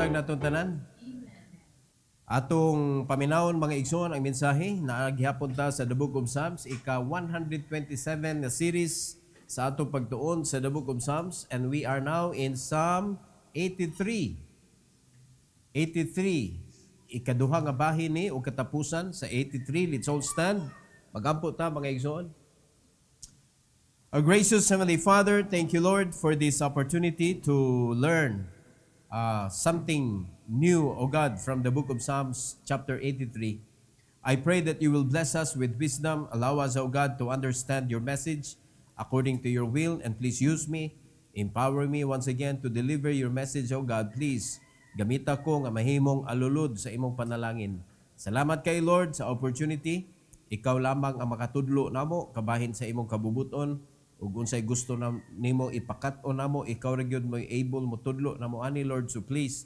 buntag natong tanan. Atong paminawon mga igsoon ang mensahe na gihapon ta sa The Book of Psalms, ika 127 na series sa atong pagtuon sa The Book of Psalms, and we are now in Psalm 83. 83, ikaduha nga bahin ni o katapusan sa 83. Let's all stand. Magampo ta mga igsoon. Our gracious Heavenly Father, thank you Lord for this opportunity to learn something new, O God, from the book of Psalms chapter 83. I pray that you will bless us with wisdom. Allow us, O God, to understand your message according to your will, and please use me, empower me once again to deliver your message, O God. Please, gamita ko nga mahimong alulod sa imong panalangin. Salamat kay Lord sa opportunity. Ikaw lamang ang makatudlo namo kabahin sa imong kabubuton, ug unsay gusto nimo ipakat-on namo, ikaw ra gyud mo able mo tudlo namo ani Lord. So please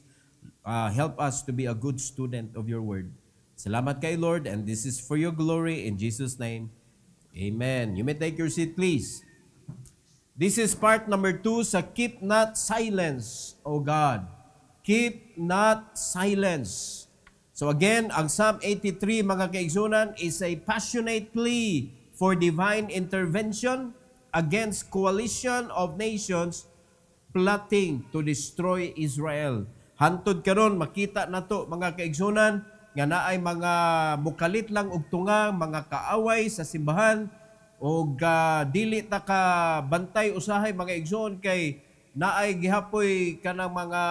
help us to be a good student of your word. Salamat kay Lord, and this is for your glory in Jesus name. Amen. You may take your seat please. This is part number 2 sa Keep Not Silence, O God. Keep not silence. So again, ang Psalm 83 mga kaigsunan is a passionate plea for divine intervention against coalition of nations plotting to destroy Israel. Hantod karon makita nato mga kaigsunan nga naay mga mukalit lang og tunga, mga kaaway sa simbahan, og dili ta ka bantay usahay mga igsoon kay naay gihapoy kanang mga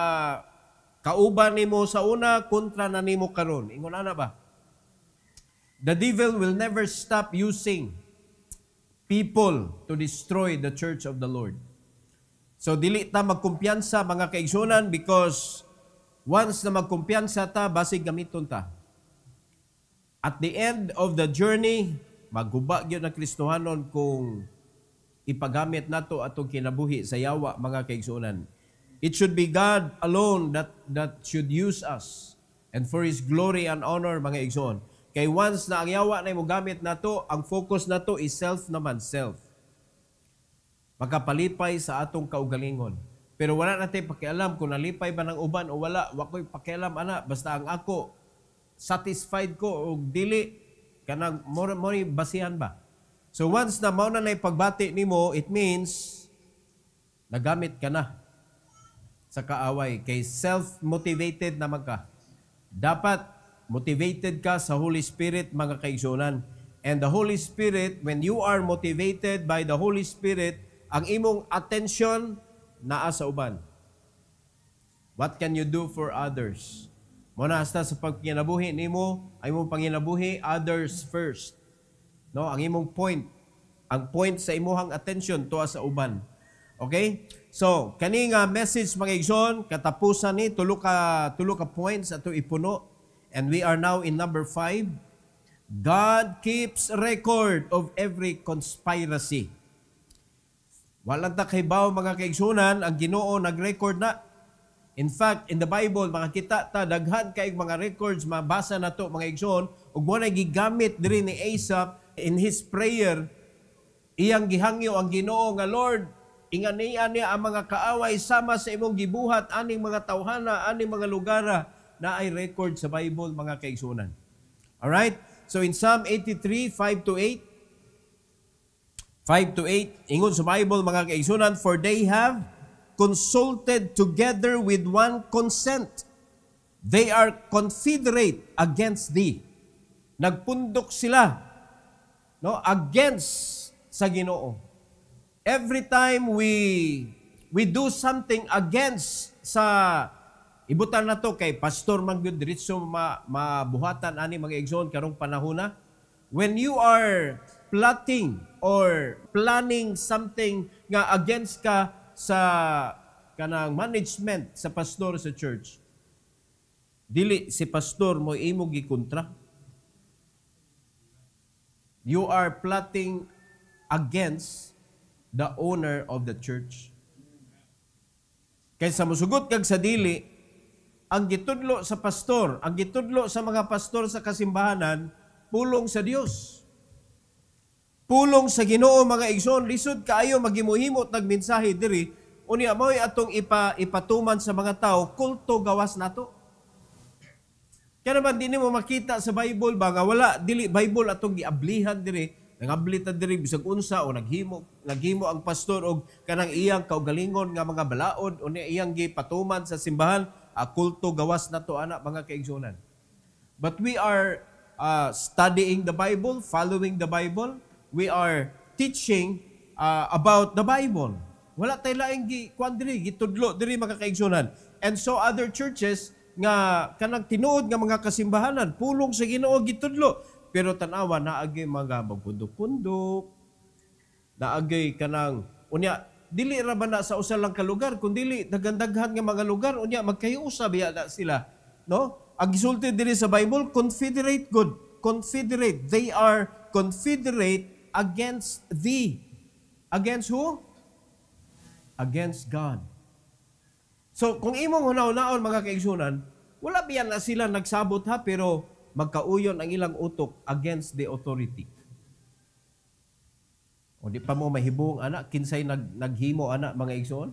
kauban nimo sa una kontra na nimo karon. Ingon ana ba? The devil will never stop using people to destroy the church of the Lord. So dili ta magkumpiyansa mga kaigsunan, because once na magkumpiyansa ta, basig gamiton ta. At the end of the journey, maghuba gyud ang Kristohanon kung ipagamit nato atong kinabuhi sa yawa mga kaigsunan. It should be God alone that should use us, and for His glory and honor mga igsoon. Kay once na ang yawa na mo gamit nato, ang focus nato is self naman, self. Makapalipay sa atong kaugalingon. Pero wala natin pakialam kung nalipay ba ng uban o wala. Wakoy pakialam ana, basta ang ako satisfied ko o dili kanang mo basihan ba. So once na mao na pagbati nimo, it means nagamit ka na sa kaaway, kay self-motivated naman ka. Dapat motivated ka sa Holy Spirit mga kaigsunan. And the Holy Spirit, when you are motivated by the Holy Spirit, ang imong attention naa sa uban. What can you do for others? Muna hasta sa pagkinabuhi nimo, ay imong panginabuhi others first. No, ang imong point, ang point sa imuhang attention tuwa sa uban. Okay? So, kani nga message mga igsoon, katapusan ni tulo ka points ato ipuno. And we are now in number 5. God keeps record of every conspiracy. Walang takhibaw mga kaigsunan, ang Ginoo nag-record na. In fact, in the Bible, makakita ta daghan kay mga records, mabasa na to mga igsoon, ug mo na gigamit diri ni Asaph in his prayer. Iyang gihangyo ang Ginoo nga, Lord, inganian niya ang mga kaaway sama sa imong gibuhat, aning mga tawhana, aning mga lugara, na ay record sa Bible mga kaigsunan. Alright? So in Psalm 83, 5-8, ingon sa Bible mga kaigsunan, for they have consulted together with one consent. They are confederate against thee. Nagpundok sila, no, against sa Ginoo. Every time we do something against sa ibutan na to kay pastor man gyud diretso mabuhatan ani mga igsoon karong panahona. When you are plotting or planning something nga against ka sa kanang management sa pastor sa church, dili si pastor mo imo gikontra. You are plotting against the owner of the church. Kaysa musugot kag sa dili, ang gitudlo sa pastor, ang gitudlo sa mga pastor sa kasimbahanan, pulong sa Dios. Pulong sa Ginoo mga igsoon, lisod kaayo magimuhimot nagmensahe diri Unya mo'y atong ipatuman sa mga tao, kulto gawas nato. Kaya naman, di mo makita sa Bible ba, nga wala, dili Bible atong giablihan diri, nangabli ta diri, bisag unsa, o naghimo ang pastor, o kanang iyang kaugalingon nga mga balaod, o iyang gipatuman sa simbahan, kulto gawas nato, anak, mga kaigsunan. But we are studying the Bible, following the Bible, we are teaching about the Bible. Wala tayo laing gitudlo diri mga kaigsunan. And so other churches nga kanang tinuod nga mga kasimbahanan, pulong sa Ginoo gitudlo. Pero tanawa naagi mga magpundok-pundok, naagi kanang unya dili ra ba na sa usa lang ka lugar, kundi daghan-daghan nga mga lugar unya magkahiusa biya na sila, no? Ang gisulti diri sa Bible, confederate good, confederate. They are confederate against thee. Against who? Against God. So, kung imong hunaw-naon mga kaigsunan, wala biyan na sila nagsabot ha, pero magkauyon ang ilang utok against the authority. O di pa mo mahibong anak, kinsay naghimo anak mga igsoon?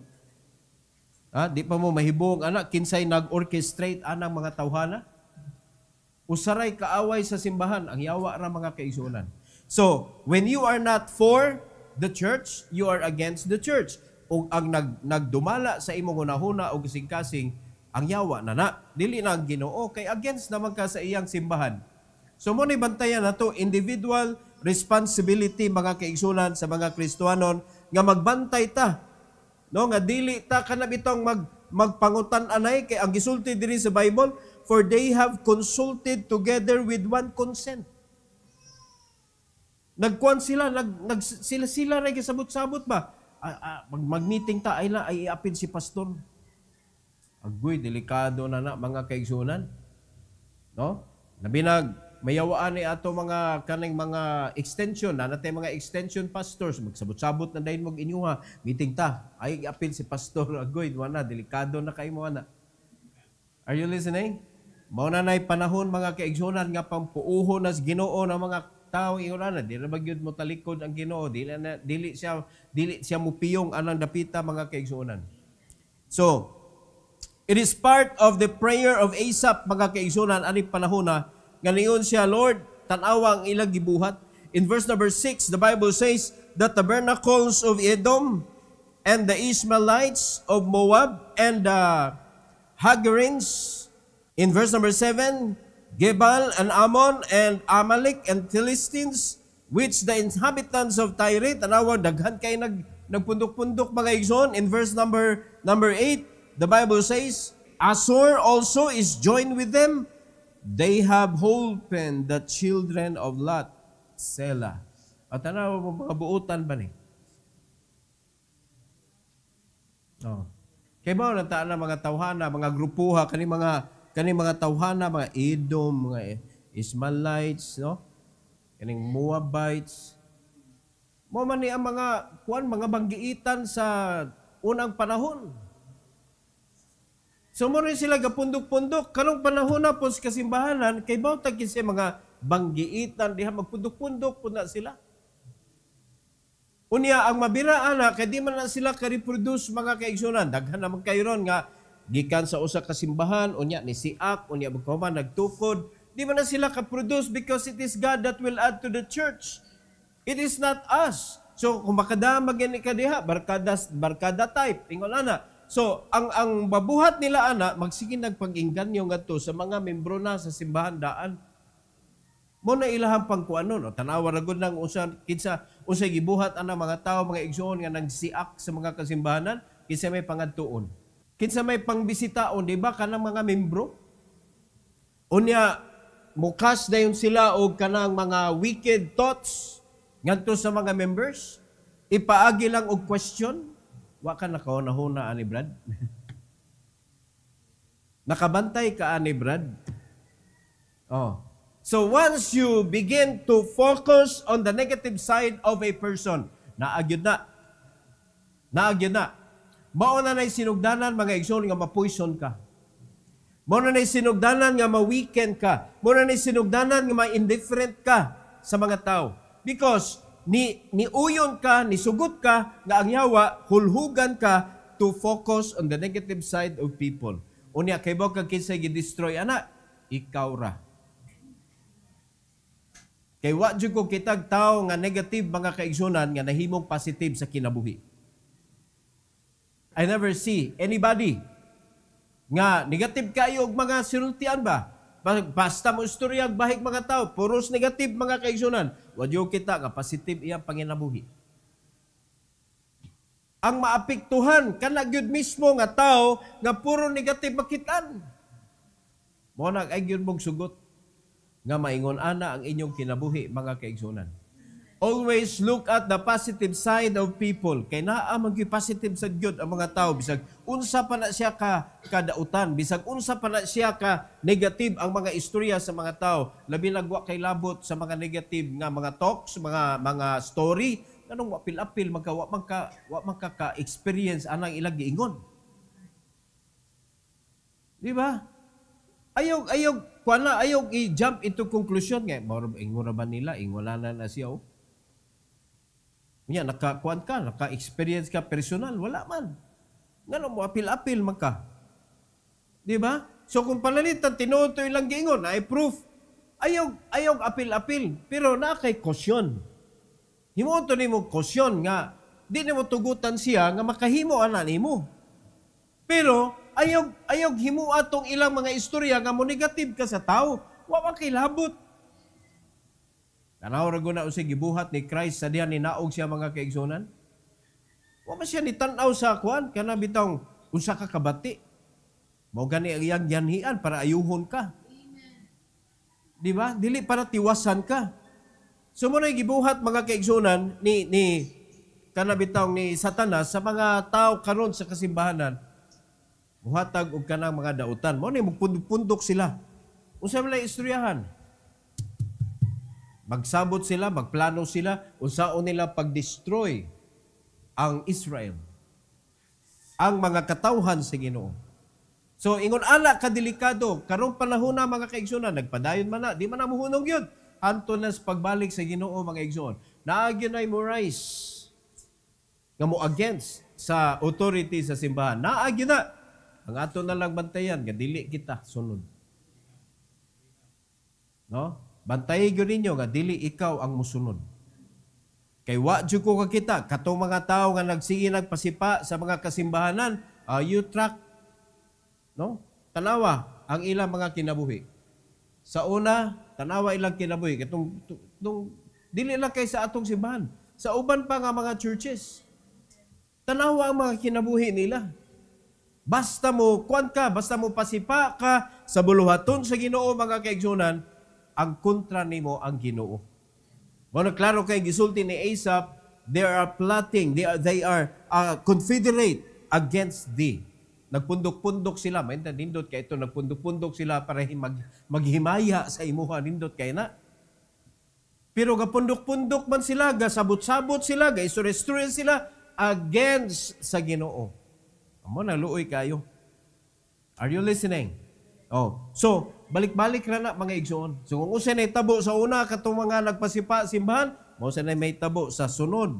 Di pa mo mahibong anak, kinsay nag-orchestrate anang mga tawhana? Usaray kaaway sa simbahan, ang yawa ra mga kaigsuonan. So, when you are not for the church, you are against the church. O ang nagdumala sa imong hunahuna o kasing-kasing, ang yawa na. Dili na ang Ginoo, kay against naman ka sa iyang simbahan. So mo ni bantayan na to, individual responsibility mga kaigsunan sa mga Kristiyanon nga magbantay ta. No, nga dili ta kanab itong magpangutan anay kay ang gisulti diri sa Bible, for they have consulted together with one consent. Nagkuan sila, sila ray kasabot-sabot ba? Mag-meeting ta, ay iapin si pastor. Agoy, delikado na mga kaigsunan. No? Nabinag, mayawaan ni ato mga kaning mga extension, natay mga extension pastors, magsabot-sabot na dahil mong inyuha, meeting ta, ay iapin si pastor. Agoy, wala, delikado na kayo mo na. Are you listening? Mauna na'y panahon mga kaigsunan nga pampuuho nas Ginoo ng mga tao iulana, di na bagyod mo talikod ang Ginoo, dili siya mupiyong anang dapita mga kaigsuonan. So, it is part of the prayer of Asaph mga kaigsuonan ani panahon na nga niyon siya, Lord, tan-awa ang ilang gibuhat. In verse number 6, the Bible says, the tabernacles of Edom and the Ishmaelites of Moab and the Hagarims. In verse number 7, Gebal and Ammon and Amalek and Philistines, which the inhabitants of Tyre, tanawa, daghan kay nagpundok-pundok mga igsoon. In verse number 8, the Bible says, Assur also is joined with them. They have holpen the children of Lot, Selah. At tanawa mo mga buutan ba ni? Oh. Kaya ba nataan na mga tawhana, mga grupuha, kani mga tawhana, mga Edom, mga Ishmaelites, no? Kaning Moabites. Mo man ni ang mga banggiitan sa unang panahon. So mo rin sila gapundok-pundok. Kanong panahon na po sa kasimbahanan, kay bautag kasi mga banggiitan, diha magpundok-pundok po na sila. Unya, ang mabiraan na, kaya di man na sila ka-reproduce mga kaigsunan. Daghan naman kayo ron nga, gikan sa usa ka simbahan, unya ni Siak, unya magkaman nagtukod, di man na sila ka-produce because it is God that will add to the church. It is not us. So, kung makadamag yan ka diha, barkada type, tingol ana. So, ang babuhat nila ana, magsige nagpag-inganyo nga to sa mga membro na sa simbahan daan. Mo na ilahang pangkuanon, o tanawa ragod ng usa gibuhat ana mga tao, mga igsoon nga nagsiak sa mga kasimbahanan, kinsa may pangadtuon. Kinsa may pangbisitaon, di ba, kanang mga membro? Unya, mukas dayon sila o kanang mga wicked thoughts ngadto sa mga members, ipaagi lang og question, wa ka nakauna-huna ani Brad? Nakabantay ka ani Brad? Oh. So once you begin to focus on the negative side of a person, naagyod na. Mao na nay sinugdanan mga igsoon nga ma-poison ka. Mao na nay sinugdanan nga ma-weaken ka. Mao na nay sinugdanan nga ma-indifferent ka sa mga tao. Because ni uyon ka, ni sugot ka nga ang yawa hulhugan ka to focus on the negative side of people. Unya, kay ba kag kinsay gi-destroy, ana? Ikaw ra. Kay wa jud ko kitag tao nga negative mga kaigsunan nga nahimong positive sa kinabuhi. I never see anybody nga negative kayo og mga sinultian ba? Basta mo istorya bahig mga tao, puros negative mga kaigsunan. Wa jud kita nga positive iyang panginabuhi. Ang maapektuhan kana gyud mismo nga tao nga puro negative makitaan. Mo nag ay gyud mong sugot nga maingon ana ang inyong kinabuhi mga kaigsunan. Always look at the positive side of people. Kay naa man gyud positive sa gyud ang mga tao bisag unsa pa na siya ka kadautan, bisag unsa pa na siya ka negative ang mga istorya sa mga tao, labi nagwa kay labot sa mga negative nga mga talks, mga story, anong apil-apil wa man ka experience anang ilang giingon. Di ba? Ayog i-jump into conclusion nga, ingon ba nila, ingwala na siya, oh. Nga, naka-experience ka personal, wala man. Nga mo, apil-apil man ka. Di ba? So, kung palalitan, tinuod to ilang giingon, ay proof. Ayog apil-apil, pero na kay kosyon. Himuon to ni mo kosyon nga, di ni mo tugutan siya nga makahimo ana nimo. Pero, ayog himo atong ilang mga istorya nga mo negative ka sa tao, wa man kay labot. Tanaw ra guna usig gibuhat ni Christ sa diha ni naog siya mga kaigsunan. Wa man siya nitanaw sa kuan kana bitong unsa ka kabati. Mao gani ang iyang yanhian para ayuhon ka. Di ba? Dili para tiwasan ka. So mo na gibuhat mga kaigsunan ni kana bitong ni Satanas sa mga tao karon sa kasimbahanan. Muhatag og kanang mga dautan. Mo ni magpundok sila. Unsa man istoryahan? Magsabot sila, magplano sila, unsaon nila pag-destroy ang Israel. Ang mga katawhan sa Ginoo. So, ingon ala kadelikado, karong panahon na mga kaigsunan, nagpadayon man na, di man na muhunong yun. Anto na sa pagbalik sa Ginoo mga kaigsunan. Naagyon ay morais nga mo against sa authority sa simbahan. Naagyon na. Ang ato na lang bantayan, dili kita sunod. No? Bantayi gyud ninyo nga dili ikaw ang musunod. Kay wa jud ko kakita katong mga tawo nga nagsige nagpasipa sa mga kasimbahanan, you track no? Tanawa ang ilang mga kinabuhi. Sa una, tanawa ilang kinabuhi katong dili lang kay sa atong simbahan. Sa uban pa nga mga churches. Tanawa ang mga kinabuhi nila. Basta mo kuan ka, basta mo pasipa ka sa buluhaton sa Ginoo mga kaigsunan, ang kontra nimo ang Ginoo. Bueno, klaro kay gisulti ni Asaph, they are plotting, they are confederate against thee. Nagpundok-pundok sila, mainta nindot kay ito nagpundok-pundok sila para maghimaya sa imuha nindot kay na. Pero gapundok-pundok man sila, gasabot-sabot sila, gaistorya sila against sa Ginoo. Amo na luoy kayo. Are you listening? Oh, so balik-balik ra na mga igsoon. So kung usa na tabo sa una katong mga nagpasipa simbahan, mo sa na may tabo sa sunod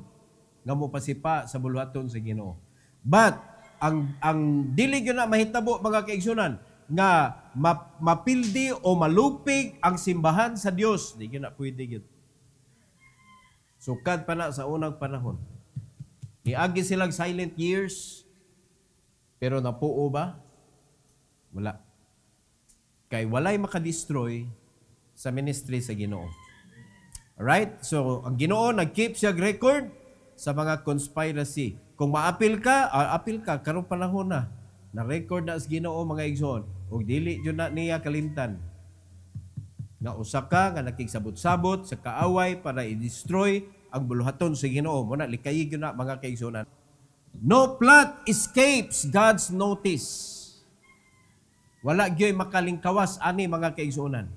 nga mo pasipa sa buluhaton sa Ginoo. But ang dili gyud na mahitabo mga kaigsunan nga mapildi o malupig ang simbahan sa Dios, di gyud na pwede gyud. Sukad pa na sa unang panahon. Niagi silang silent years, pero napuo ba? Wala. Kay walay makadestroy sa ministry sa Ginoo. Alright? So, ang Ginoo nag-keep siya record sa mga conspiracy. Kung maapil ka, apil ka, karong panahon na. Na-record na sa Ginoo mga igsoon. O dili yun na niya kalimtan. Nga usa ka, nga nakigsabot-sabot sa kaaway para i-destroy ang buluhaton sa Ginoo. Muna, likayig yun na mga kaigsoonan. No plot escapes God's notice. Wala gyoy makalingkawas ani mga kaigsuonan.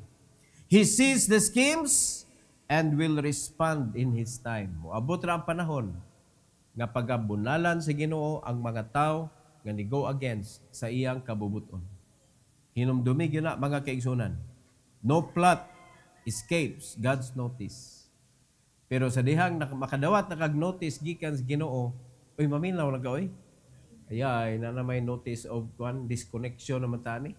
He sees the schemes and will respond in His time. Moabot ra ang panahon nga pagabunalan sa Ginoo ang mga tao nga ni go against sa iyang kabubuton. Hinumdumi gyud na mga kaigsuonan. No plot escapes God's notice. Pero sa dihang makadawat nakag-notice gikan sa Ginoo, uy maminaw na ka oy. Ay na may notice of disconnection naman tani.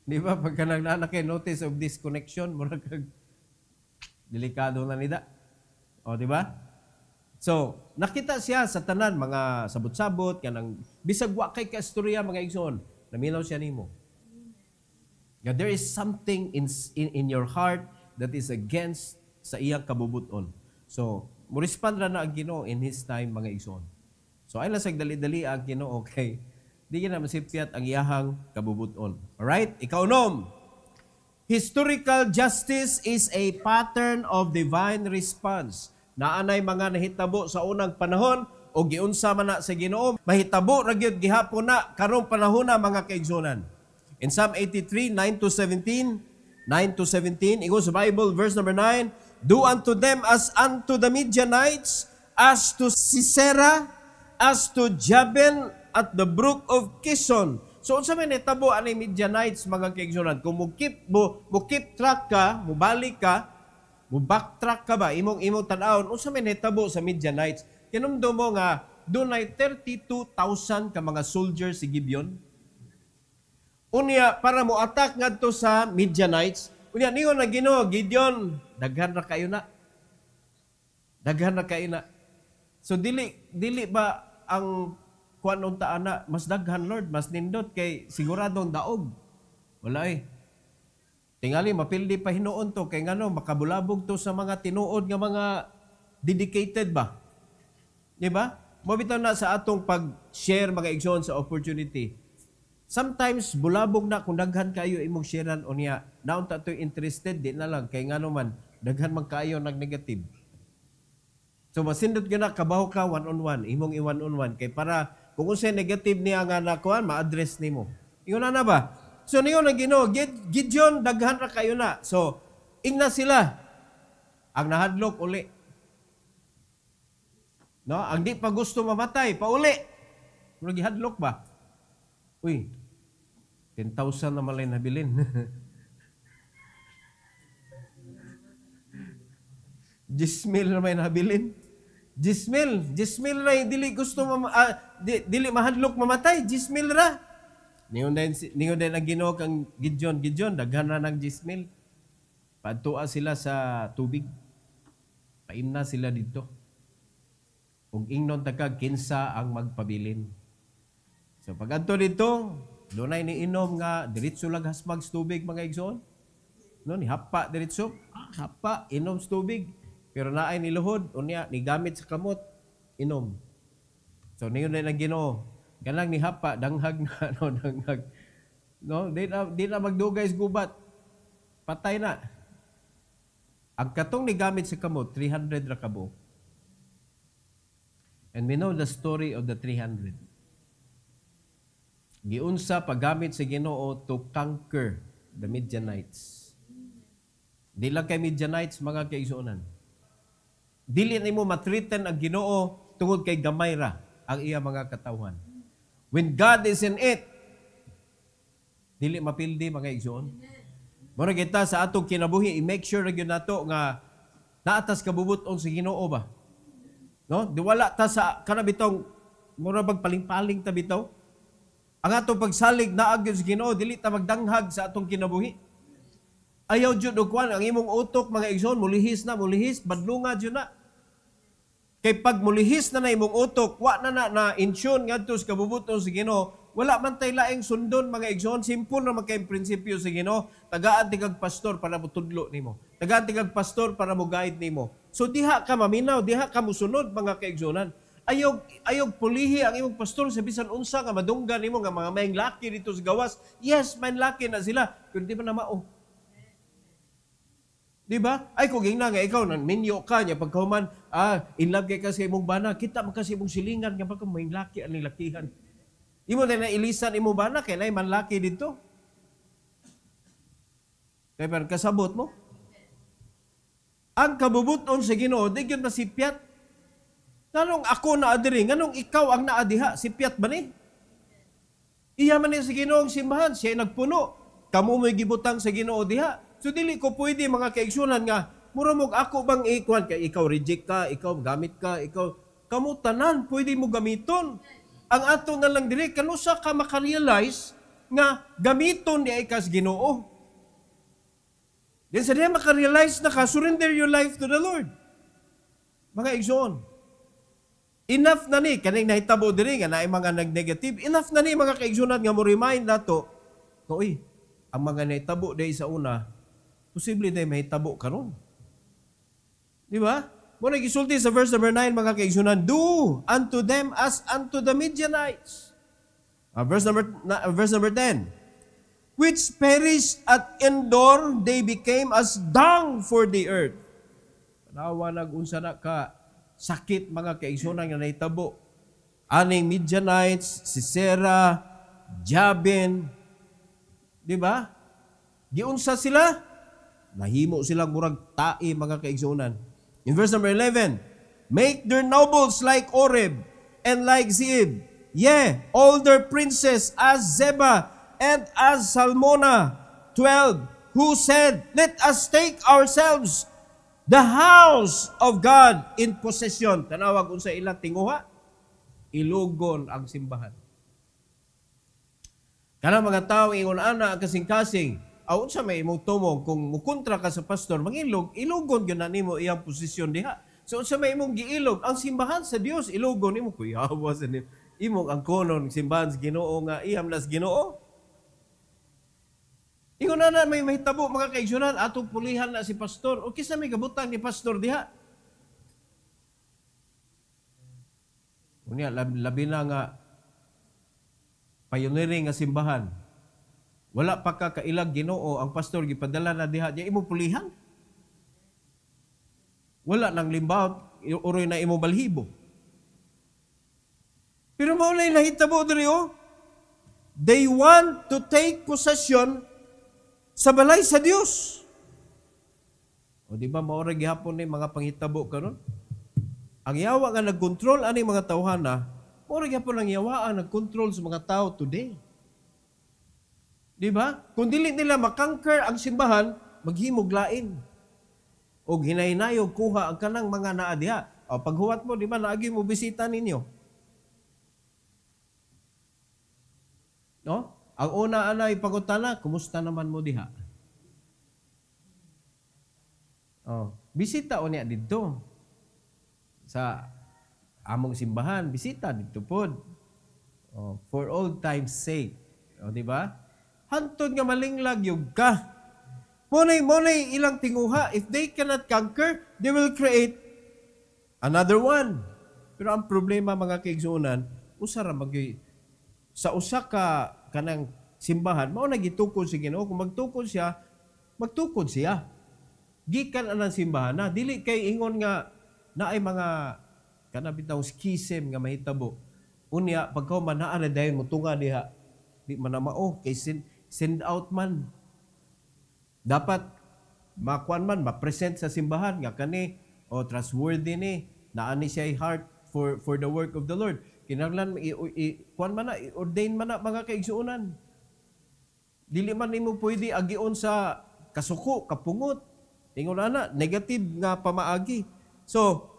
Di ba? Pagka nagnana kay notice of disconnection, murag delikado na nida. O, di ba? So, nakita siya sa tanan, mga sabot-sabot, kanang bisag wa kay kaistorya, mga igsoon, naminaw siya nimo. Yeah, there is something in your heart that is against sa iyang kabubuton. So, mo-respond ra na ang Ginoo in His time, mga igsoon. So, ay lasag dali-dali ang Ginoo, okay? Di na masipyat ang iyahang kabubuton. Alright? Ikaunom, historical justice is a pattern of divine response. Naanay mga nahitabo sa unang panahon o giunsa man na sa Ginoo, mahitabo ra gyud gihapon na karong panahon na mga kaigsunan. In Psalm 83, 9-17, ingon sa Bible, verse number 9, do unto them as unto the Midianites, as to Sisera, as to Jabin at the brook of Kishon. So, unsa may nahitabo ani Midianites, mga kaigsunan? Kung mo keep track ka, mo balik ka, mo backtrack ka ba, imong tan-awon, unsa may nahitabo sa Midianites? Kinumdo mo nga, doon ay 32,000 ka mga soldiers si Gibeon. Unya, para mo attack ngadto sa Midianites, unya, ningon na Ginoo, Gideon, daghan na kayo na. Daghan na kayo na. So, dili ba ang kuan unta ana, mas daghan Lord, mas nindot kay siguradong daog. Wala eh. Tingali mapildi pa hinuon to kay ngano makabulabog to sa mga tinuod nga mga dedicated ba. Di ba? Mabitaw na sa atong pag-share mga igsoon sa opportunity. Sometimes bulabog na kung daghan kayo imong sharean unya. Naon ta to interested di na lang kay ngano man daghan man kayo nag negative. So masindot gyud na kabaho ka one-on-one, imong i-one-on-one kay para kung unsay negative niya nga nakuan ma-address nimo. Ingon na ba? So niyo na Ginoo, Gideon daghan ra kayo na. So ingna sila ang nahadlok uli. No, ang di pa gusto mamatay, pauli. Mura gihadlok ba? Uy, 10,000 na malay nabilin. Jismil na may nabilin. Jismil ra dili gusto dili mahadlok mamatay, Jismil ra. Ningon din ang Ginoo kang Gideon, daghan na ng Jismil. Padtua sila sa tubig. Paimna sila dito. Ug ingnon takag kinsa ang magpabilin. So pag adto dito, dunay ni inom nga diretso lang hasmag sa tubig mga igsoon. No, ni hapa diretso, hapa inom sa tubig. Pero naay ni luhod unya ni gamit sa kamot, inom. So niyon na lang Ginoo. Ganang ni hapa danghag na danghag. No, di na magdugay sa gubat. Patay na. Ang katong ni gamit sa kamot 300 ra kabo. And we know the story of the 300. Giunsa paggamit sa Ginoo to conquer the Midianites. Di lang kay Midianites mga kaigsuonan. Dili nimo matreten ang Ginoo tungod kay gamay ra ang iya mga katawhan. When God is in it, dili mapildi mga igsoon. Mura kita sa atong kinabuhi, i-make sure na yun nato nga naatas kabubuton sa Ginoo ba? No? Di wala ta sa kanabitong mura pagpaling-paling ta bitaw. Ang atong pagsalig na agyon sa Ginoo, dili ta magdanghag sa atong kinabuhi. Ayaw jud og kwan ang imong utok mga igsoon, mulihis, badlunga jud na. Kay pag mulihis na imong utok, wa na insyon ngadto sa kabubuton sa Ginoo, wala man tay laing sundon mga igsoon, simple na magkay prinsipyo sa Ginoo, tagaan ti kag pastor para mo tudlo nimo. Tagaan ti kag pastor para mo guide nimo. So diha ka maminaw, diha ka mosunod mga kaigsoonan. Ayog pulihi ang imong pastor sa bisan unsa nga madunggan nimo nga mga mayang laki dito sa gawas. Yes, may laki na sila, pero di ba na mao? Di ba? Ay kung na nga ikaw nang minyo ka niya pagkahuman, in love kay kasi imong bana, kita man kasi imong silingan nga pagka mayang laki ang lakihan. Imo na ilisan imo bana kay nay man laki dito. Kay pero kasabot mo. Ang kabubuton sa Ginoo di gyud masipyat. Nganong ako na adiri, nganong ikaw ang naadiha, sipyat ba ni? Iya man ni sa Ginoong simbahan, siya nagpuno. Kamu mo'y gibutang sa Ginoo diha. So dili ko pwede mga kaigsunan nga, muramog ako bang ikuan kay ikaw reject ka, ikaw gamit ka, ikaw kamu tanan pwede mo gamiton. Ang ato na lang diri, kanusa ka makarealize nga gamiton ni ay kas Ginoo. Then sa diya makarealize na ka, surrender your life to the Lord. Mga igsoon. Enough na ni, kaning nahitabo diri nga naay mga nag-negative, enough na ni mga kaigsunan nga mo remind nato, uy, ang mga nahitabo day sa una, posible day mahitabo karon. Di ba? Muna gisulti sa verse number 9, mga kaigsunan, do unto them as unto the Midianites. Verse number 10, which perished at Endor, they became as dung for the earth. Tanawa nag-unsa na ka, sakit mga kaigsunan nga nahitabo. Aning Midianites, Sisera, Jabin, di ba? Giunsa sila? Nahimo silang murag tae mga kaigsunan. In verse number 11, make their nobles like Oreb and like Zeeb, yea, all their princes as Zeba and as Salmona. 12, who said, let us take ourselves the house of God in possession. Tanawag unsa ilang tinguha, ilugon ang simbahan. Kana mga tao ingon ana kasing-kasing, aun sa may imong tumong kung mukontra ka sa pastor, ilugon gyud na nimo iyang posisyon diha. So unsa may imong giilog ang simbahan sa Dios, ilugon nimo kuyawa sa nimo. Imong ang konon simbahan sa Ginoo nga iyam nas Ginoo. Ingon na may mahitabo mga kaigsunan, atong pulihan na si pastor. O kisa may kabutang ni pastor diha. Unya, labi na nga pioneering nga simbahan. Wala pa ka kailag Ginoo, ang pastor gipadala na diha. Diya imo pulihan. Wala nang limbaw, uroy na imo balhibo. Pero maulay nahitabo diri oh. They want to take possession sa balay sa Dios. O di ba maura gihapon ni mga panghitabo karon? Ang yawa nga nagkontrol ani mga tawhana, maura gihapon ang yawa ang nagkontrol sa mga tao today. Di ba? Kung dili nila makangker ang simbahan, maghimog lain. O hinay-hinayog kuha ang kanang mga naa diha. O paghuwat mo, di ba, naagi mo bisita ninyo. No? Ang una anay pagutana, kumusta naman mo diha? Oh, bisita o niya dito. Sa among simbahan, bisita dito pod. Oh, for old time's sake. O, di ba? Hantod nga malinglag yung ka. Monay ilang tinguha. If they cannot conquer, they will create another one. Pero ang problema mga kaigsunan, usara sa usa ka kanang simbahan, mao na gitukod si Ginoo. Kung magtukod siya. Gikan anang simbahan na. Dili kay ingon nga naay mga kanabitaw schism nga mahitabo. Unya, pagkaw manaan na dayon mo tunga diha. Di man na mao. Kay send out man. Dapat makuan man, ma-present sa simbahan nga kani o trustworthy ni, naani siya heart for the work of the Lord. Kinahanglan kuan man na, ordain man na mga kaigsuonan. Dili man nimo pwede agion sa kasuko, kapungot. Ingon ana, negative nga pamaagi. So,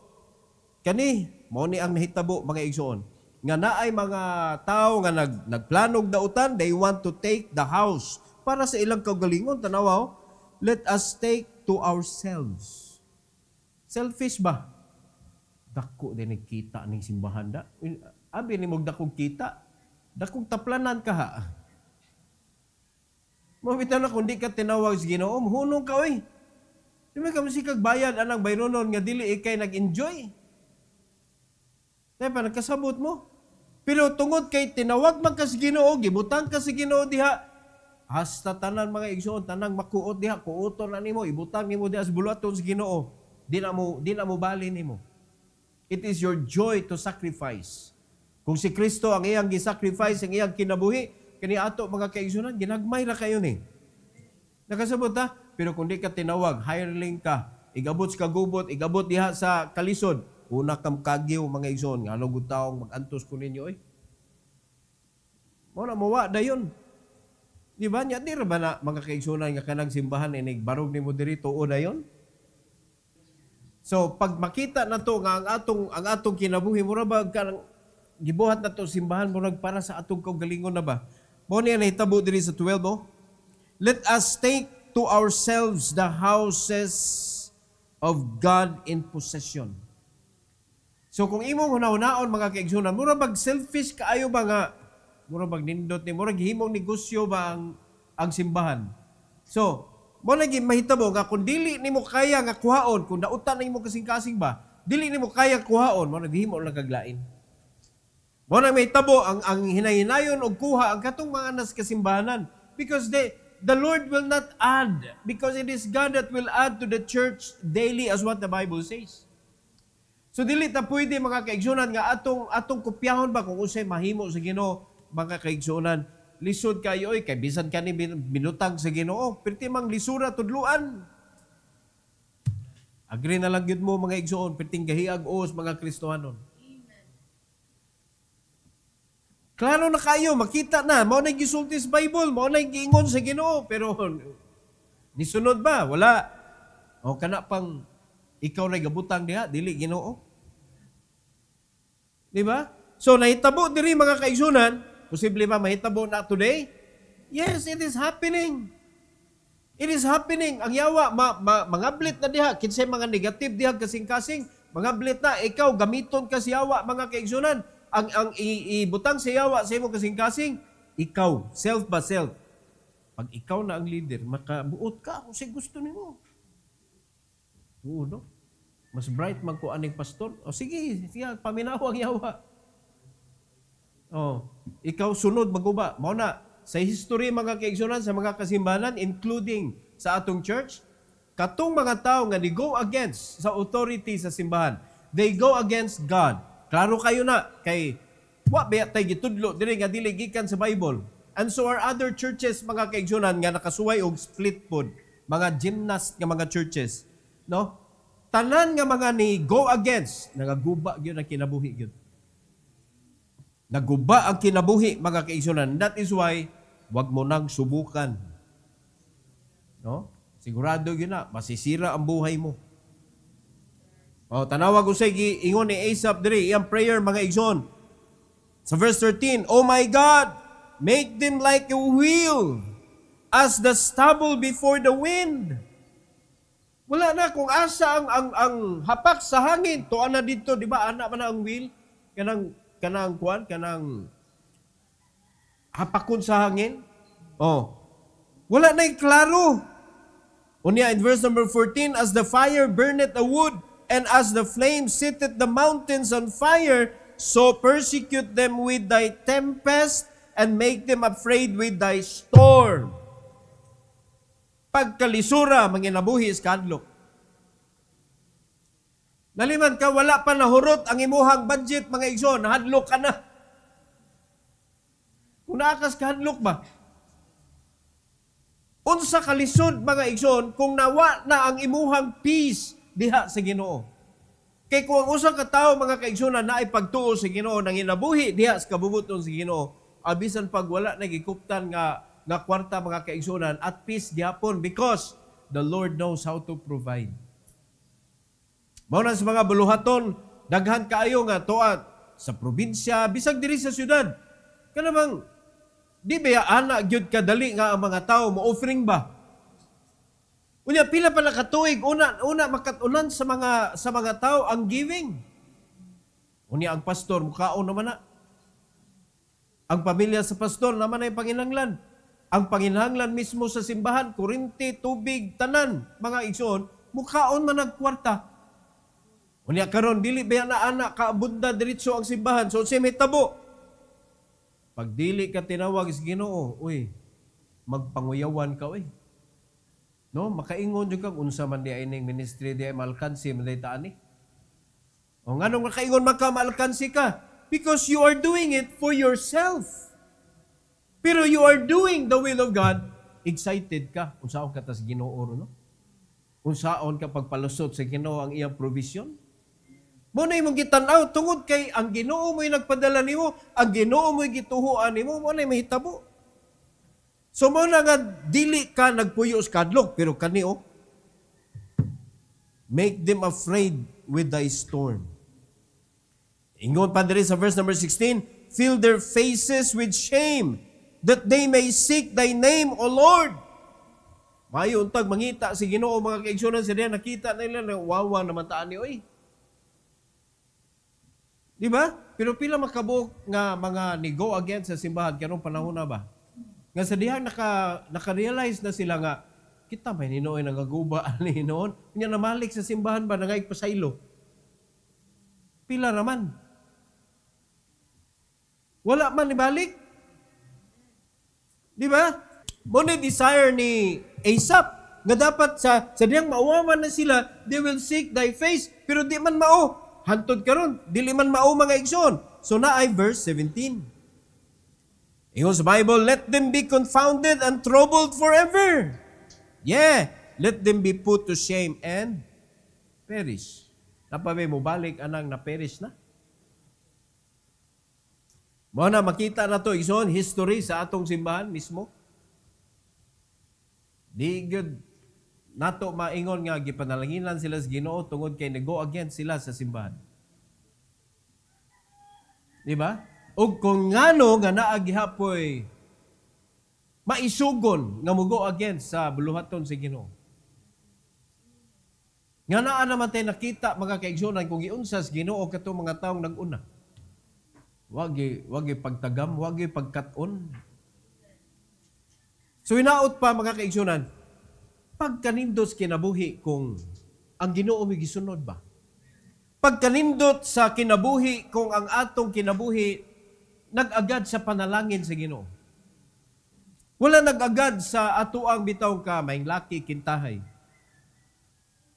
kani mao ni ang nahitabo mga igsuon. Nga naay mga tao nga nagplanog dautan, they want to take the house para sa ilang kaugalingon. Tanawaw, let us take to ourselves. Selfish ba? Dako din kita ning simbahan da. Abi ni mo dakong kita. Dakong taplanan ka ha. Mabitaw na kung di ka tinawag sa Ginoo, hunong ka oy. Di may kamasikag bayad anang bayronon nga dili ikay nag-enjoy. Dahil pa nagkasabot mo. Pero tungod kay tinawag man ka sa Ginoo, gibutang ka sa Ginoo diha, hasta tanan mga igsoon, tanang makuot diha, kuoton na nimo, ibutang nimo diha sa bulaton sa Ginoo. Di na mo bali nimo. It is your joy to sacrifice. Kung si Kristo ang iyang gisacrifice, ang iyang kinabuhi, kani ato mga kaigsunan, ginagmay ra kayo ni. Nakasabot ha? Pero kung di ka tinawag, hireling ka, igabot sa kagubot, igabot diha sa kalisod, una kam kagyo mga igsoon, nga ano taong mag-antos ko ninyo eh. Muna mawa dayon. Di ba? Nya di ra ba na mga kaigsunan nga kanang simbahan inig barog nimo diri tuo dayon? So pag makita na to nga ang atong kinabuhi mura ba kanang gibuhat na to simbahan murag para sa atong kaugalingon na ba. Mo niya nahitabo diri sa 12 oh. Let us take to ourselves the houses of God in possession. So kung imong hunahunaon mga kaigsunan, mura bag selfish kaayo ba nga, mura bag nindot ni, mura gihimong negosyo ba ang simbahan. So, mo lagi mahitabo nga kung dili nimo kaya nga kuhaon, kung nautan nimo kasing-kasing ba, dili nimo kaya kuhaon, mo naghimo lang kaglain. Mo na mahitabo ang hinahinayon og kuha ang katong mga anas kasimbahanan because the Lord will not add, because it is God that will add to the church daily as what the Bible says. So dili ta pwede mga kaigsunan nga atong kopyahon ba kung unsay mahimo sa Ginoo mga kaigsunan. Lisod kayo kay bisan kani binutang sa Ginoo, perti mang lisura tudluan. Agree na lang gyud mo mga igsoon, perting gahiag os mga Kristohanon. Klaro na kayo, makita na, mao na gisulti sa Bible, mao na giingon sa Ginoo, pero nisunod ba? Wala. O kana pang ikaw na gabutang diha, dili Ginoo. Di ba? So nahitabo diri mga kaigsunan, posible ba mahitabo na today? Yes, it is happening. It is happening. Ang yawa, mga blit na diha, kinsay mga negative diha kasing-kasing, mga blit na, ikaw gamiton ka si yawa mga kaigsunan. Ang ibutang sa yawa sa imo kasing-kasing, ikaw, self ba self. Pag ikaw na ang leader, makabuot ka kung siya gusto nimo. Oo, no? Mas bright magkuaning pastor. O sige, paminaw ang yawa. Oh, ikaw sunod maguba. Mao na sa history mga kaigsunan sa mga kasimbahan including sa atong church, katong mga tao nga ni go against sa authority sa simbahan. They go against God. Klaro kayo na kay wa ba tay gitudlo diri nga dili gikan sa Bible. And so are other churches mga kaigsunan nga nakasuway og split pod, mga gymnast nga mga churches, no? Tanan nga mga ni go against, nagaguba gyud ang kinabuhi gyud. Naguba ang kinabuhi mga kaigsunan. That is why wag mo nang subukan. No? Sigurado gyud na masisira ang buhay mo. O tanawag usay giingon ni Asaph diri iyang prayer mga igsoon. Sa verse 13, "Oh my God, make them like a wheel as the stubble before the wind." Wala na kung asa ang hapak sa hangin, tuan na dito, di ba? Ana man ang wheel, kanang hapakon sa hangin. Oh. Wala na klaro. Unya in verse number 14, "As the fire burneth a wood, and as the flame sitteth the mountains on fire, so persecute them with thy tempest, and make them afraid with thy storm." Pagkalisura, manginabuhi iskadlok. Naliman ka, wala pa nahurot ang imuhang budget, mga igsoon, hadlok ka na. Kung naakas ka, hadlok ba? Unsa kalisod, mga igsoon, kung nawa na ang imuhang peace diha sa Ginoo. Kay kung ang usang katao, mga kaigsoon, na ay pagtuo sa Ginoo, nang inabuhi diha sa kabubuton sa Ginoo, abisan pag wala nagikuptan nga kwarta mga kaigsunan at peace gihapon because the Lord knows how to provide. Mao na sa mga buluhaton, daghan kaayo nga tuwa sa probinsya, bisag diri sa syudad. Kanamang di ba ana gyud kadali nga ang mga tao mo offering ba? Unya pila pa nakatuig una makatunan sa mga tao ang giving. Unya ang pastor mukaon naman na. Ang pamilya sa pastor naman ay panginahanglan. Ang panginahanglan mismo sa simbahan, kurinti, tubig, tanan, mga igsoon, mukhaon man nagkwarta. Unya karon dili ba na anak kaabunda diretso ang simbahan, so si may tabo. Pag dili ka tinawag sa Ginoo, uy, magpanguyawan ka, uy. No, makaingon jud kag unsa man di ining ministry di malkansi man day taani. O nganong makaingon malkansi ka? Because you are doing it for yourself. Pero you are doing the will of God, excited ka. Unsaon ka tas Ginoo no? Unsaon ka pagpalusot sa Ginoo ang iyang provision? Mo na imong gitan-aw tungod kay ang Ginoo mo'y nagpadala nimo, ang Ginoo mo'y gituhuan nimo, mo na mahitabo. So mo na nga dili ka nagpuyo sa kadlok, pero kaniyo make them afraid with thy storm. Ingon pa diri sa verse number 16, fill their faces with shame, that they may seek thy name, O Lord. Mayo untag mangita si Ginoo mga kaigsunan sila nakita nila na wawa naman taan ni oy. Di ba? Pero pila makabuk nga mga ni-go against sa simbahan karong panahon na ba? Nga sa dihang naka-realize na sila nga kita may ninoy nangaguba ani noon. Nya namalik sa simbahan ba nangay pasaylo. Pila raman. Wala man ibalik. Di ba? Mo ni desire ni Asaph nga dapat sa diyang mauwaman na sila, they will seek thy face, pero di man mao. Hantod karon, dili man mao mga igsoon. So na ay verse 17. Ingon sa Bible, let them be confounded and troubled forever. Yeah, let them be put to shame and perish. Napabay mo balik anang na-perish na? Mo na makita na to igsoon history sa atong simbahan mismo. Di good nato maingon nga gipanalanginan sila sa Ginoo tungod kay nag-go against sila sa simbahan. Di ba? O kung ngano nga naa gihapoy maisugon nga mo-go against sa buluhaton sa Ginoo. Nga naa naman tayo nakita mga kaigsunan kung giunsa sa Ginoo katong mga taong nag-una. Wagi pagtagam, wagi pagkat-on. So hinaot pa mga kaigsunan, pagkanindot kinabuhi kung ang Ginoo may gisunod ba? Pagkanindot sa kinabuhi kung ang atong kinabuhi nag-agad sa panalangin sa Ginoo. Wala nag-agad sa atuang bitaw ka may laki kintahay.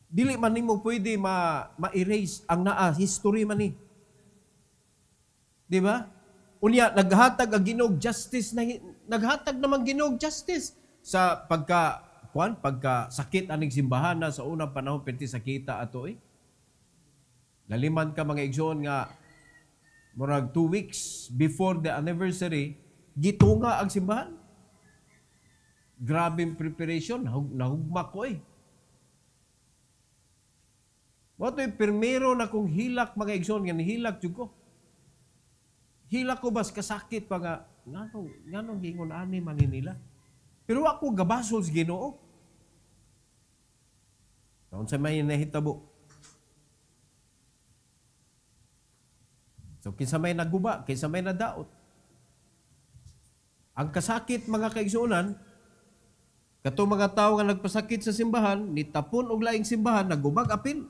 Dili man nimo pwede ma-erase ang naa history man ni. Di ba? Unya naghatag ang Ginoo justice na naghatag naman Ginoo justice sa pagka sakit aning simbahan na sa unang panahon perti sakita ato Laliman ka mga igsoon nga murag 2 weeks before the anniversary gitunga ang simbahan. Grabing preparation, nahugma ko Wato'y primero na kong hilak mga igsoon nga nihilak jud ko. Hilak ko bas kasakit pa nga nganong gingon ani man nila. Pero ako gabasol sa Ginoo. Kaun sa may nahitabo. So kinsa may naguba, kinsa may nadaot. Ang kasakit mga kaigsuonan, kato mga tao nga nagpasakit sa simbahan, nitapon og laing simbahan, nagubag apil.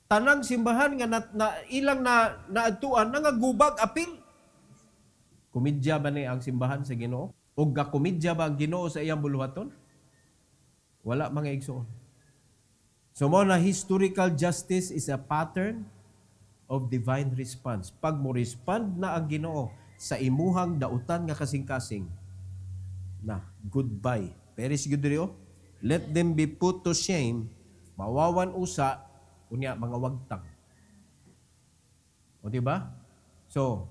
Tanang simbahan nga ilang naadtuan nangagubag apil. Komedya ba ni ang simbahan sa Ginoo? O gakomedya ba ang Ginoo sa iyang buluhaton? Wala mga igsoon. So mo na historical justice is a pattern of divine response. Pag mo respond na ang Ginoo sa imuhang dautan nga kasing-kasing, na goodbye. Perish gyud diri let them be put to shame, mawawan usa unya mga wagtang. O diba? So,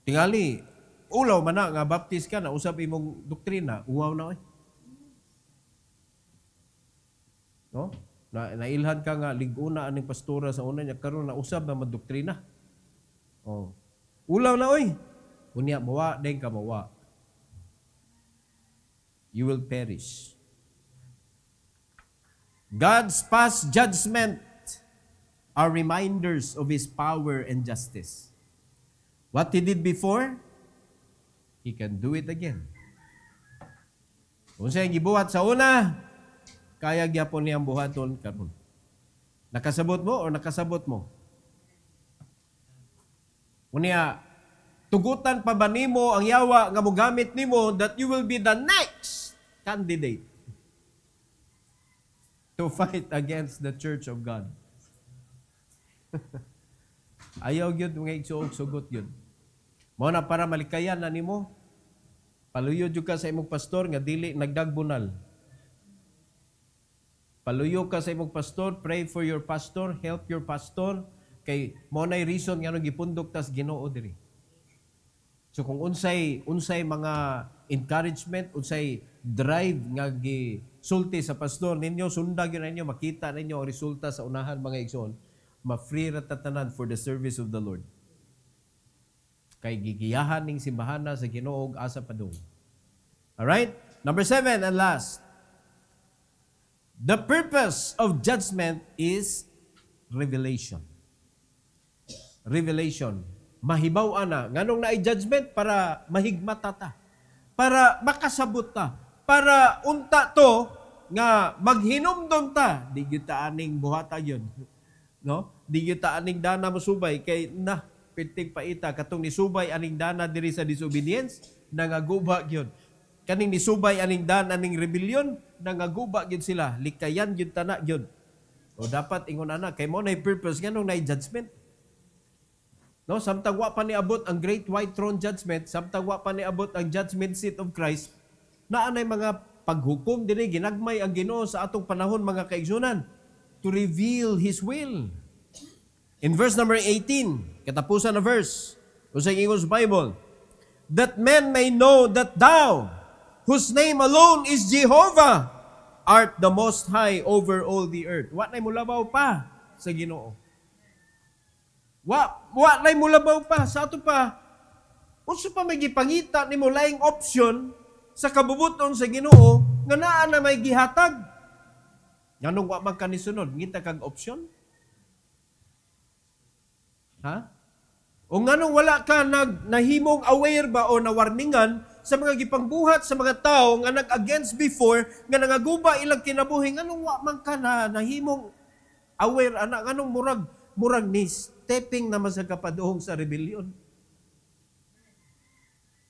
tingali, ulaw man na nga baptist ka na usab imong doktrina, uwaw na No? Nailhan ka nga liguna aning pastora sa una niya karon na usab na madoktrina. Oh. Ulaw na Unya mawa den ka mawa. You will perish. God's past judgment are reminders of His power and justice. What He did before, He can do it again. Kung siya gibuhat sa una, kaya gyapon niyang buhaton karon. Nakasabot mo o nakasabot mo? Unya, tugutan pa ba nimo ang yawa nga mogamit nimo that you will be the next candidate to fight against the Church of God? Ayaw gyud mga igsuog sugot gyud. Mao na para malikayan na nimo. Paluyo jud ka sa imong pastor nga dili nagdagbunal. Paluyo ka sa imong pastor, pray for your pastor, help your pastor kay mao nay reason nga gipundok tas Ginoo diri. So kung unsay mga encouragement, unsay drive nga gisulti sa pastor ninyo, sundag yun ninyo, makita ninyo ang resulta sa unahan mga igsoon. ma-free ra tatanan for the service of the Lord. Kay gigiyahan ning simbahana sa Ginoo ug asa padung. Alright? Number 7 and last. The purpose of judgment is revelation. Revelation. Mahibaw ana. Nganong naay judgment? Para mahigmata ta. Para makasabot ta. Para unta to nga maghinumdom ta. Di gyud ta aning buhata yun. No? Di gyud ta aning dana mosubay kay na pitig paita katong ni subay aning dana diri sa disobedience nangaguba gyud. Kaning ni subay aning dana aning rebellion nangaguba gyud sila. Likayan gyud tana gyud. O dapat ingon ana kay mo nay purpose nganong nay judgment. No, samtang wa pa niabot ang great white throne judgment, samtang wa pa niabot ang judgment seat of Christ, naa nay mga paghukom diri ginagmay ang Ginoo sa atong panahon mga kaigsunan to reveal His will. In verse number 18, katapusan na verse, usay ingos Bible, that men may know that thou, whose name alone is Jehovah, art the most high over all the earth. Wa nay mulabaw pa sa Ginoo. Wa nay mulabaw pa sa ato pa. Unsa pa may gipangita nimo laing option sa kabubuton sa Ginoo nga naa na may gihatag. Nganong wa man kanisunod ngita kag option? Ha? O nganong wala ka nahimong aware ba o nawarningan sa mga gipangbuhat sa mga tao nga nag-against before nga nangaguba ilang kinabuhi nganong wa man ka nahimong aware ana nganong murag ni stepping naman sa kapaduhong sa rebellion.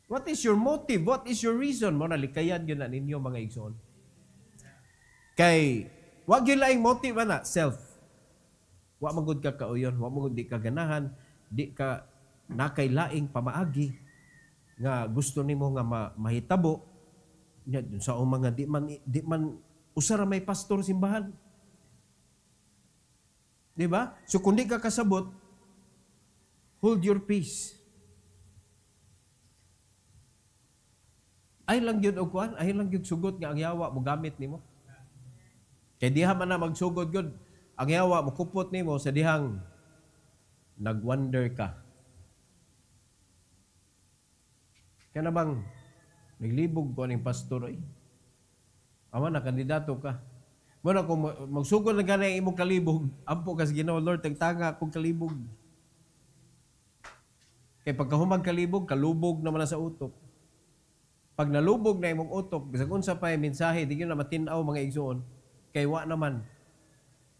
What is your motive? What is your reason? Mo nalikayan yun na ninyo mga igsoon. Kay, wag yun laing motive na, self. Wa magud ka kauyon, wa magud di ka ganahan, di ka nakailaing pamaagi nga gusto nimo nga mahitabo sa mga di man usara may pastor simbahan. Di ba? So kung di ka kasabot, hold your peace. Ay lang yun o kuan, ay lang yun sugot nga ang yawa mo gamit nimo. Kaya diha man na magsugod yun, ang yawa mo kupot nimo sa dihang nag-wonder ka. Kaya na bang naglibog ko aning pastor ay? Aman na, kandidato ka. Muna kung magsugod na ganang imong kalibog, ampo kasi Ginoo Lord, tagtanga akong kalibog. Kaya pagkahumag kalibog, kalubog naman na sa utok. Pag nalubog na imong utok, bisag unsa pa yung mensahe, di yun na matinaw mga igsoon, kay wa naman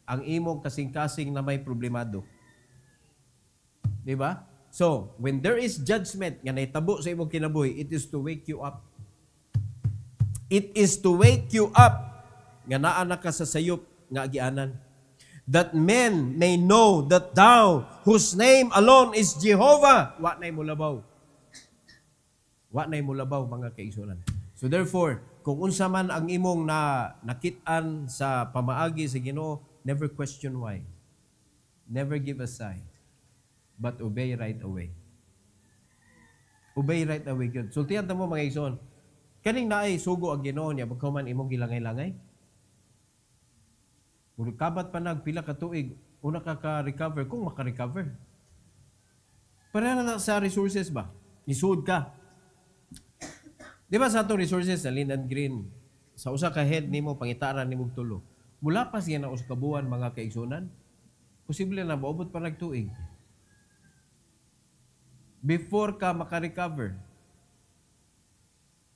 ang imong kasing-kasing na may problemado. Di ba? So, when there is judgment nga naitabo sa imong kinabuhi, it is to wake you up. It is to wake you up nga naa na ka sa sayop nga agianan. That men may know that thou, whose name alone is Jehovah, wa nay mulabaw. Wa nay mulabaw mga kaigsunan. So therefore, kung unsa man ang imong nakit-an sa pamaagi sa Ginoo, never question why. Never give a sigh, but obey right away. Obey right away gyud. Sultihan ta mo mga igsoon. Kaning naay sugo ang Ginoo niya pagka man imong gilangay-langay. Kung kabat pa pila ka tuig, una ka-recover, kung maka-recover. Para na sa resources ba? Isuod ka. Di ba sa itong resources, sa Lind and Green, sa usa ka head nimo pangitaran nimo tulo. Mula pa siya na usa ka buwan mga kaigsunan, posible na maubot pa nagtuig. Before ka maka-recover.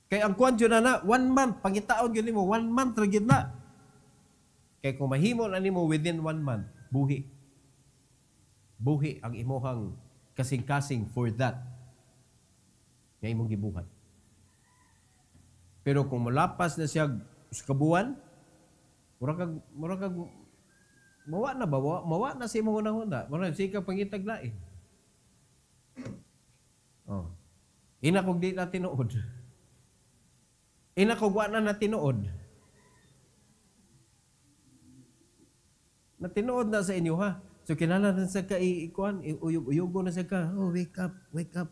Kay ang kwan na 1 month, pangitaon yun nimo, 1 month ra gyud na. Kaya kung mahimo na nimo within 1 month, buhi. Buhi ang imuhang kasing-kasing for that nga imong gibuhat. Pero kung malapas na siya sa kabuan, mura kag mawa na ba? Mawa na sa imong unang-una. Mura siya ka pangitag lain. Oh. Ina kog di na tinuod. Ina kog wa na tinuod. Natinuod na sa inyo ha. So kinala na sa ka ikuan, uyog-uyogo na sa ka. Oh, wake up, wake up.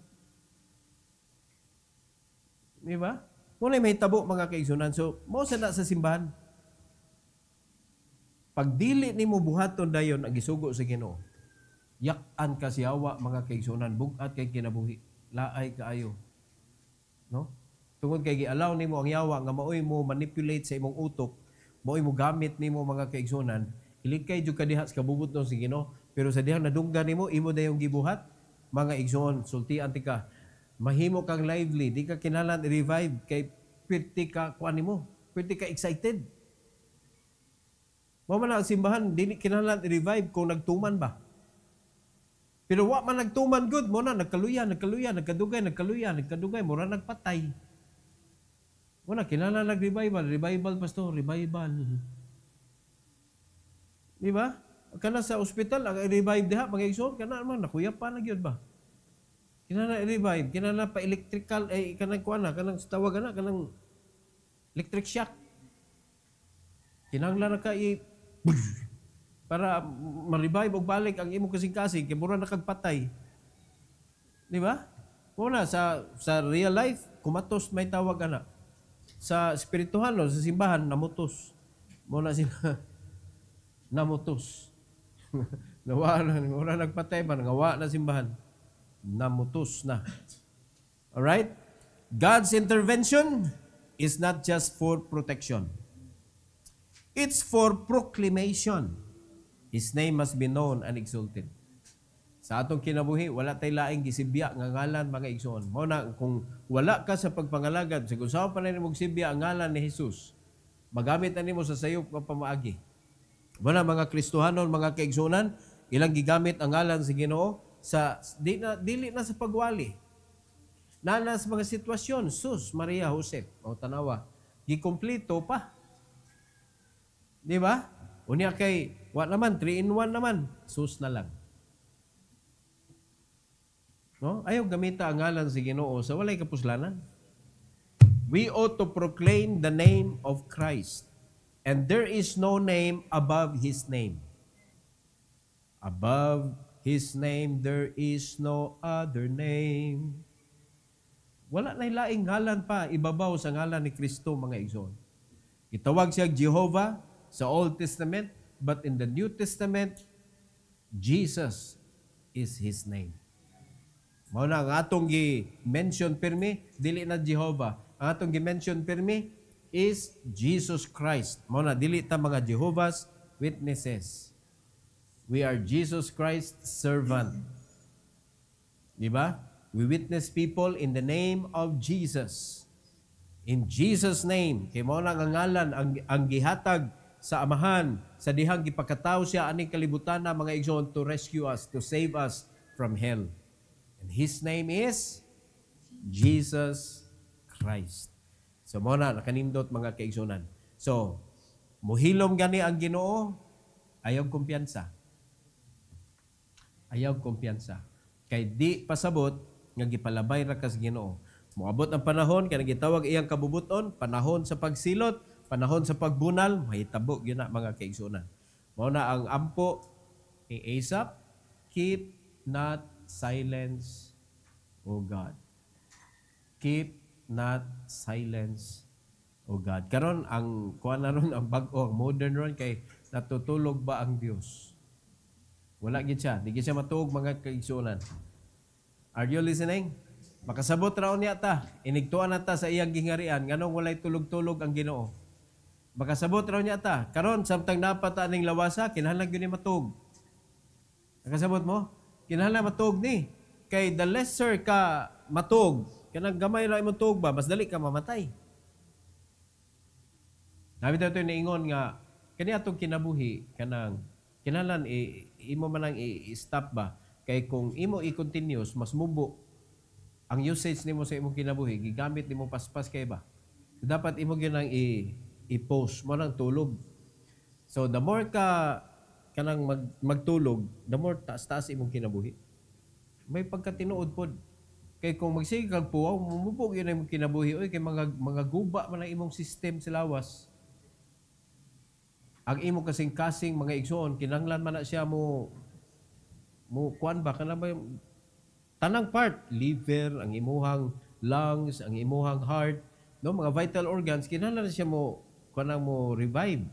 Di ba? Muna may tabo mga kaigsunan. So, mo sa na sa simbahan. Pag dili nimo buhaton dayon ang gisugo sa Ginoo, Yak-an ka siyawa mga kaigsunan, bugat kay kinabuhi. Laay kaayo. No? Tungod kay gialaw nimo ang yawa nga maoy mo manipulate sa imong utok, maoy mo gamit nimo mga kaigsunan, ilikay jud ka diha sa kabubuton sa Ginoo, pero sa dihang nadunggan nimo imo dayong gibuhat, mga igsoon, sultian ti ka. Mahimo kang lively, di ka kinahanglan i-revive kay pwede ka kuan nimo, pwede ka excited. Wa man ang simbahan, di kinahanglan i-revive kung nagtuman ba. Pero wa man nagtuman good, mo na nagkaluya, nagkadugay, mo na nagpatay. Mo na kinahanglan revival pastor, revival. Di ba? Kana sa ospital, ang revive diha, mga igsoon, kana man, nakuyap pa na gyud ba? Kinahanglan i-revive, kinahanglan pa electrical, kanang kuan na, kanang tawag na, kanang electric shock. Kinahanglan na ka para ma-revive og balik ang imong kasing-kasing kay mura nakagpatay. Di ba? Una sa real life, kumatos may tawag ana. Sa espirituhan no, sa simbahan namutos. Muna sila namutos. Mura nagpatay ba ngawa na simbahan. Namutos na. All right? God's intervention is not just for protection. It's for proclamation. His name must be known and exalted. Sa atong kinabuhi, wala tay laing gisibya nga ngalan mga igsoon. Mao na kung wala ka sa pagpangalagad, sa usaw pa na nimo sibya ang ngalan ni Jesus, magamit na nimo sa sayop nga pamaagi. Mao na mga Kristohanon, mga kaigsuonan, ilang gigamit ang ngalan sa Ginoo sa dili na sa pagwali. Nanas mga sitwasyon, Sus, Maria, Jose, o tanawa, gikumpleto pa. Di ba? Unya kay, wa naman, 3-in-1 naman, sus na lang. No? Ayaw gamita ang ngalan sa Ginoo sa walay kapuslanan. We ought to proclaim the name of Christ. And there is no name above His name. Above His name, there is no other name. Wala na laing ngalan pa, ibabaw sa ngalan ni Kristo, mga igsoon. Itawag siya Jehovah sa Old Testament, but in the New Testament, Jesus is His name. Mao na ang atong gi-mention pirmi, dili na Jehovah. Ang atong gi-mention pirmi is Jesus Christ. Mao na dili ta mga Jehovah's Witnesses. We are Jesus Christ's servant. Di ba? We witness people in the name of Jesus. In Jesus' name, kay mao na ang ngalan ang gihatag sa Amahan, sa dihang gipakataw siya aning kalibutan na mga igsoon to rescue us, to save us from hell. And His name is Jesus Christ. So mo na nakanindot mga kaigsunan. So muhilom gani ang Ginoo, ayaw kumpiyansa. Ayaw kumpiyansa. Kay di pasabot nga gipalabay ra kas Ginoo. Moabot ang panahon kay gitawag iyang kabubuton, panahon sa pagsilot, panahon sa pagbunal, mahitabo gyud na mga kaigsunan. Mao na ang ampo ni Asaph, keep not silence, O God. Keep not silence, O God. Karon ang kuan na ron ang bag-o, modern ron kay natutulog ba ang Dios? Wala gid siya, di gid siya matuog mga kaigsunan. Are you listening? Makasabot raon niya ta, inigtuan na ta sa iyang gingarian, nganong walay tulog-tulog ang Ginoo. Makasabot raw niya ta. Karon samtang napata ning lawasa, kinahanglan gyud ni matug. Nakasabot mo? Kinahanglan matug ni. Kay the lesser ka matug, kanang gamay ra imong tug ba, mas dali ka mamatay. Nabi daw ito niingon nga, kani atong kinabuhi, kanang kinahanglan imo man lang i-stop ba? Kay kung imo i-continuous, mas mubo ang usage nimo sa imong kinabuhi, gigamit nimo paspas kay ba? Dapat imo gyud nang i-post mo ng tulog. So, the more ka kanang magtulog, the more taas-taas imong kinabuhi. May pagkatinuod pod. Kay kung magsige kag puwaw, mumubog yun imong kinabuhi. Oy, kay mga guba man ang imong system sa lawas. Ang imong kasing-kasing mga igsoon, kinanglan man na siya mo kuan ba kana ba tanang part, liver, ang imuhang lungs, ang imuhang heart, no, mga vital organs, kinahanglan na siya mo kanang mo revive,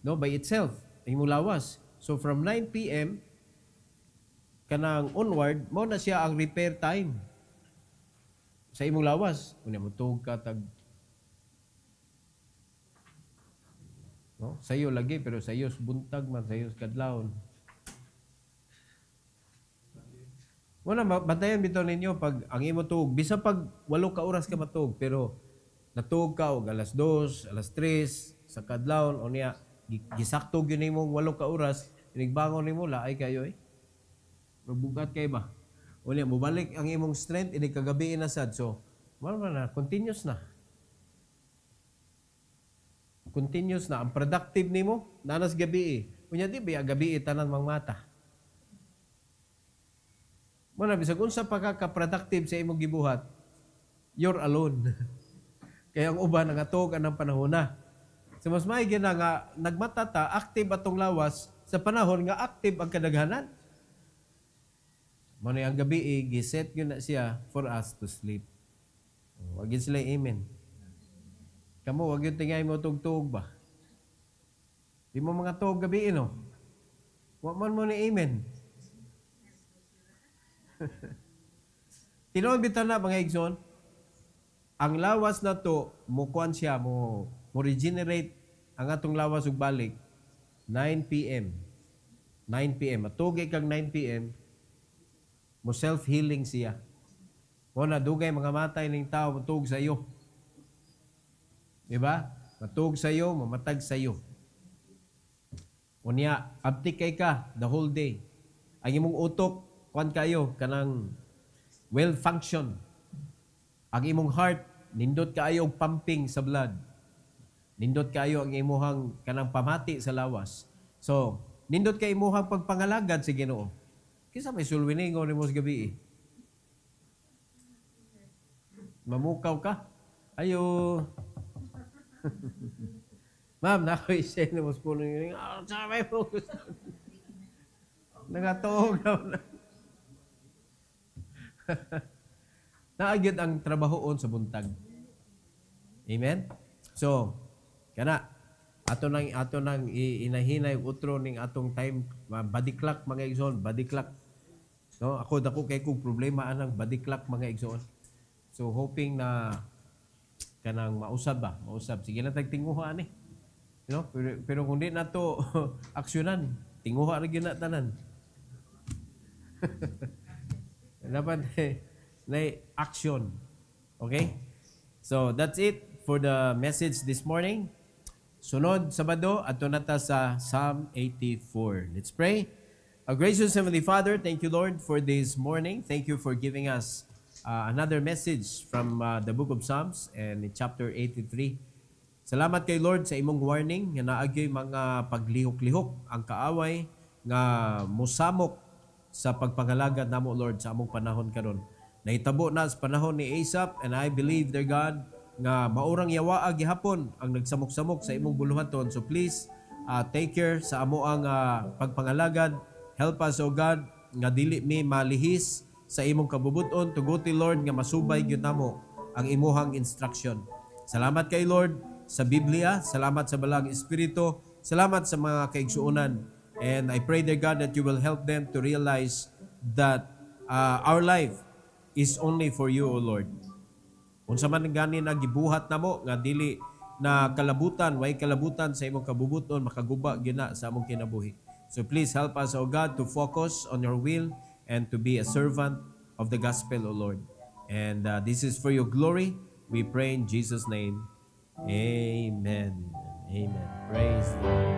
no, by itself, ang imong lawas. So from 9 p.m. kanang onward, mao na siya ang repair time sa imong lawas. Unya mo tuog ka tag no? Sayo lagi pero sayos buntag man, sayos kadlawon. Wala bantayan bitaw ninyo pag ang imo tuog, bisan pag 8 ka oras ka matug pero natuog ka og alas 2, alas 3 sa kadlawon unya gisakto gyud nimong 8 ka oras, inigbangon nimo laay kayo eh. Magbugat kay ba? Unya mobalik ang imong strength ini kagabi na sad. So, wala na continuous na. Continuous na ang productive nimo nanas gabi. Unya di ba gabi tanan mang mata. Muna bisag unsa pa ka productive sa imong gibuhat, you're alone. Kaya ang uban nangatog anang panahon na. So mas maigi na nga nagmatata active atong lawas sa panahon nga active ang kadaghanan. Muna ang gabi giset yun na siya for us to sleep. Wag yun sila amen. Kamu wag yun tingay mo tugtog ba? Di mo mga tog gabi no? Wag man mo ni amen. Tinuod bitaw na mga igsoon, ang lawas na to mukuan siya mo regenerate ang atong lawas ug balik 9 PM. 9 PM matugay kag 9 PM mo self-healing siya. Mo na dugay mga matay ning tao matug sa iyo. Di ba? Matug sa iyo, mamatag sa iyo. Unya, abtik kay ka the whole day. Ang imong utok kuan kayo kanang well function. Ang imong heart nindot kaayo og pumping sa blood. Nindot kaayo ang imong kanang pamati sa lawas. So, nindot kay imong pagpangalagad sa Ginoo. Kinsa may sulwiningon nimo sa gabi? Mamukaw ka? Ayo. Ma'am, nako-isay na mo sa puno yun. Sabay mo. Nagatuog na. Naagid ang trabahoon sa buntag. Amen? So, kana ato nang inahinay utro ning atong time body clock mga igsoon, body clock. No, ako dako kay kog problema anang body clock mga igsoon. So hoping na kanang mausab. Sige na tagtinguha ani. You know, pero kung di na to aksyonan, tinguha ra gyud na tanan. Dapat na action. Okay? So, that's it for the message this morning. Sunod, Sabado, ato nata sa Psalm 84. Let's pray. Our gracious Heavenly Father, thank you, Lord, for this morning. Thank you for giving us another message from the book of Psalms and in chapter 83. Salamat kay Lord sa imong warning nga naagyoy mga paglihok-lihok ang kaaway nga musamok sa pagpangalagad namo Lord sa among panahon karon. Nahitabo na sa panahon ni Asaph and I believe dear God nga maurang yawa gihapon ang nagsamok-samok sa imong buluhaton. So please take care sa amo ang pagpangalagad. Help us O God nga dili mi malihis sa imong kabubuton tuguti Lord nga masubay gyud namo ang imuhang instruction. Salamat kay Lord sa Biblia, salamat sa Balang Espiritu, salamat sa mga kaigsuonan. And I pray, dear God, that you will help them to realize that our life is only for you, O Lord. Unsa man gani na gibuhat namo nga dili na kalabutan, way kalabutan sa imong kabubuton, makaguba gina sa among kinabuhi. So please help us, O God, to focus on your will and to be a servant of the gospel, O Lord. And this is for your glory. We pray in Jesus' name. Amen. Amen. Praise the Lord.